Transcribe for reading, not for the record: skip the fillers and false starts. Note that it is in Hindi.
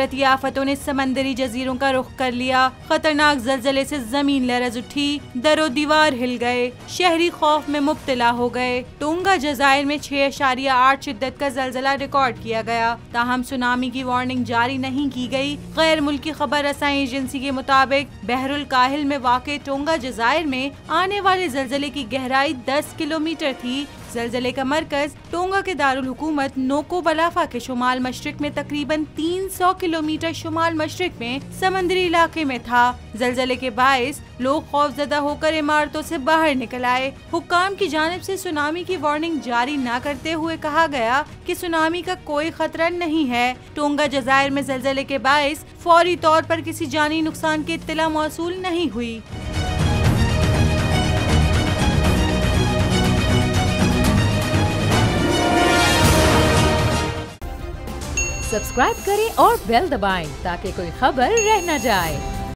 कुदरती आफतों ने समंदरी जजीरों का रुख कर लिया। खतरनाक जलजले से जमीन लरज उठी, दरो दीवार हिल गए, शहरी खौफ में मुब्तला हो गए। टोंगा जजायर में 6.8 शिद्दत का जलजला रिकॉर्ड किया गया। ताहम सुनामी की वार्निंग जारी नहीं की गई। गैर मुल्की खबर रसाई एजेंसी के मुताबिक बहरुल काहिल में वाक़े टोंगा जजायर में आने वाले जलजले की गहराई 10 किलोमीटर थी। जलजले का मरकज टोंगा के दारुल हुकूमत नोको बलाफा के शुमाल मशरिक में तकरीबन 300 किलोमीटर शुमाल मशरिक में समंदरी इलाके में था। जलजले के बाइस लोग खौफजदा होकर इमारतों से बाहर निकल आए। हुक्काम की जानिब से सुनामी की वार्निंग जारी न करते हुए कहा गया कि सुनामी का कोई खतरा नहीं है। टोंगा जजायर में जलजले के बाइस फौरी तौर पर किसी जानी नुकसान की इत्तला मौसूल नहीं हुई। सब्सक्राइब करें और बेल दबाएं ताकि कोई खबर रह न जाए।